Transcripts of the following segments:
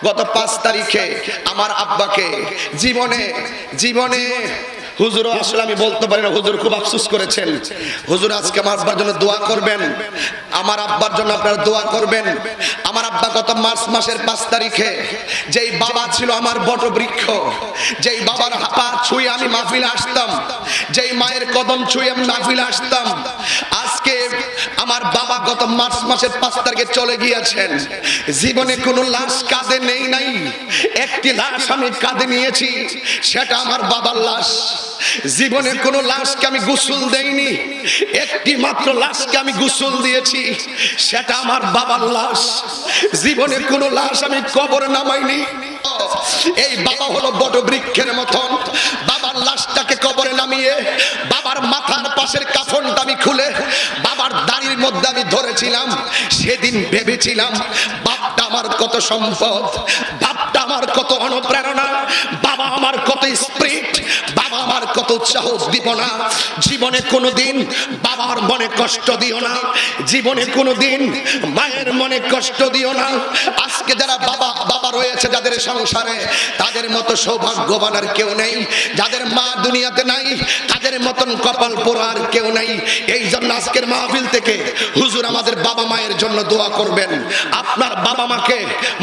গত 5 তারিখে আমার আব্বাকে জীবনে হুজুর আসলে আমি বলতে পারি না, হুজুর খুব আফসোস করেছেন। হুজুর আজকে আমার আব্বার জন্য দোয়া করবেন, আমার আব্বার জন্য আপনারা দোয়া করবেন। আমার আব্বা গত মার্চ মাসের 5 তারিখে, যেই বাবা ছিল আমার বটবৃক্ষ, যেই বাবার পা ছুঁয়ে আমি মাহফিলে আসতাম, যেই মায়ের কদম ছুঁয়ে আমি মাহফিলে আসতাম, আজকে আমার বাবা গত মার্চ মাসের 5 তারিখে চলে গিয়েছেন। জীবনে কোনো লাশ কাঁধে নেই নাই, একটি লাশ আমি কাঁধে নিয়েছি, সেটা আমার বাবার লাশ। জীবনে কোনো লাশকে আমি গোসল দেইনি, একটি মাত্র লাশকে আমি গোসল দিয়েছি, সেটা আমার বাবার লাশ। জীবনে কোনো লাশ আমি কবরে নামাইনি। এই বাবা হলো বটবৃক্ষের মতন, বাবার লাশটাকে কবরে নামিয়ে বাবার মাথার পাশের কাফনটা আমি খুলে বাবার দাড়ির মধ্যে আমি ধরেছিলাম। সেদিন ভেবেছিলাম বাপটা আমার কত সম্পদ, বাপটা আমার কত অনুপ্রেরণা, বাবা আমার কত স্পিরিট, বাবা আমার কত উৎসাহ উদ্দীপনা। জীবনে কোনোদিন বাবার মনে কষ্ট দিও না, জীবনে কোনোদিন মায়ের মনে কষ্ট দিও না। আজকে যারা বাবা রয়েছে যাদের সংসারে, তাদের মতো সৌভাগ্যবান আর কেউ নেই। যাদের মা দুনিয়াতে নাই, তাদের মতন কপাল পোড়া আর কেউ নেই। এই জন্য আজকের মাহফিল থেকে হুজুর আমাদের বাবা মায়ের জন্য দোয়া করবেন, আপনার বাবা মাকে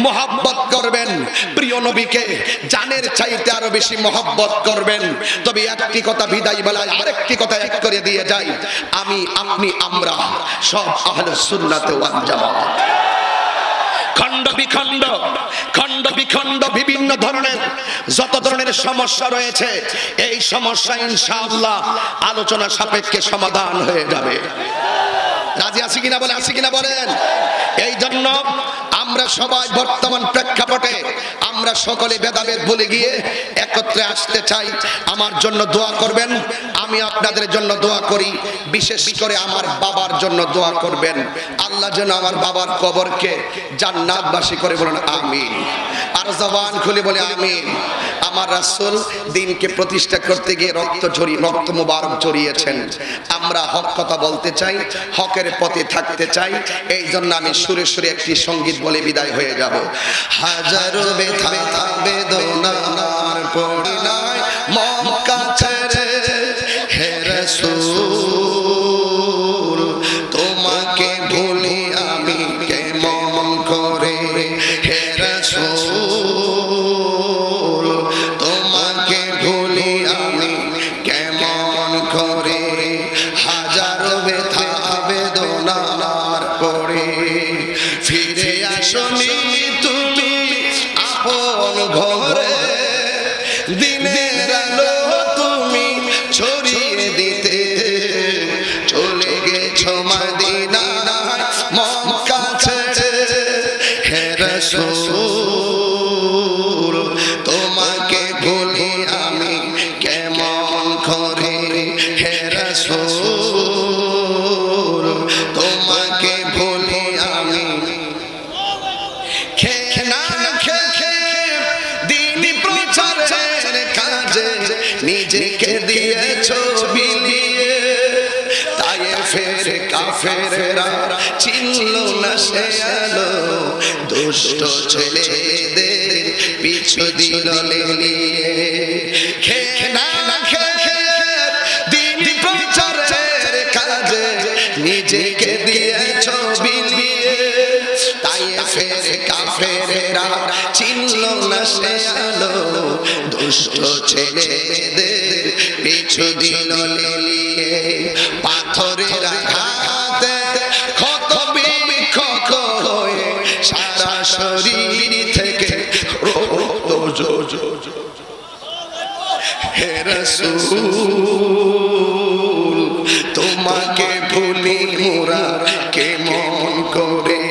মহব্বত করবেন, প্রিয় নবীকে জানের চাইতে আরো বেশি মহব্বত করবেন। তবে একটি কথা বিদায় বেলায় আরেকটি কথা এক করে দিয়ে যাই, আমি আপনি আমরা সব আহলে সুন্নাত ওয়াল জামাত। খণ্ড বিখণ্ড বিভিন্ন ধরনের যত ধরনের সমস্যা রয়েছে, এই সমস্যা ইনশাআল্লাহ আলোচনা সাপেক্ষে সমাধান হয়ে যাবে। রাজি আছি কিনা বলে, আছি কিনা বলেন। এই জন্য আমরা সবাই বর্তমান প্রেক্ষাপটে আমরা সকলে ভেদাভেদ ভুলে গিয়ে একত্রে আসতে চাই। আমার জন্য দোয়া করবেন, আমি আপনাদের জন্য দোয়া করি। বিশেষ করে আমার বাবার জন্য দোয়া করবেন, আল্লাহ যেন আমার বাবার কবরকে জান্নাতবাসী করে, বলেন আমিন। আর জবান খুলে বলে আমিন। আমার রাসূল দ্বীনকে প্রতিষ্ঠা করতে গিয়ে রক্ত মুবারক ঝরিয়েছেন। আমরা হক কথা বলতে চাই, হকের পথে থাকতে চাই। এই জন্য আমি সুরে সুরে একটি সঙ্গীত বলে বিদায় হয়ে যাব। হাজারো ব্যথা বেদনার পরিণয় মক্কা ছেড়ে হে রাসূল, তোমাকে ভুলি আমি কেমন করে হে রাসূল, তোমাকে ভুলি আমি কেমন করে। হাজারো ব্যথা বেদনার পরে ফিরে আসনি তুমি আপন ঘরে, দিনের আলো তুমি ছড়িয়ে দিতে চলে গেছো মদিনায় মক্কা ছেড়ে হে রাসূল, তোমাকে ভুলি আমি কেমন করে হে রাসূল, তোমাকে ভুলি আমি নিজেকে দিয়েছো বিলিয়ে, তায়েফের কাফেররা চিনল না সে আলো, দুষ্ট ছেলেদের পিছু দিল লেলিয়ে। দিন প্রচারের কাজে নিজেকে দিয়েছো বিলিয়ে, তায়েফের কাফেররা চিনল না সে আলো, দুষ্ট ছেলেদের পিছু দিল লেলিয়ে। পাথরের আঘাতে ক্ষত বিক্ষত হয়ে সারা শরীর থেকে রক্ত ঝরছে হে রাসূল, তোমাকে ভুলি মোরা কেমন করে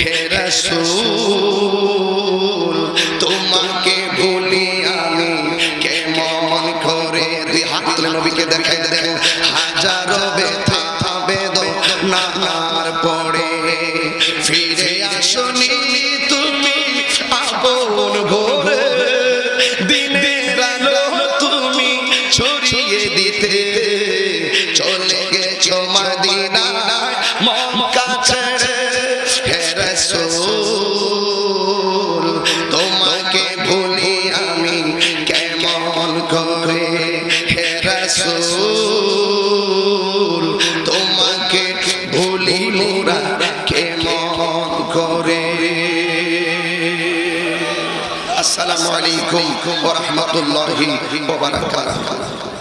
হে রাসূল, তোমাকে ভুলি আমি কেমন করে। দুই হাত তুলে নবীকে দেখাই দেন। হাজারো ব্যথা বেদনার পরে ফিরে আসনি তুমি আপন ঘরে, দিনের আলো তুমি ছড়িয়ে দিতে ভুলি মোরা কেমন করে। আসসালামু আলাইকুম ওয়া রাহমাতুল্লাহি ওয়া বারাকাতুহু।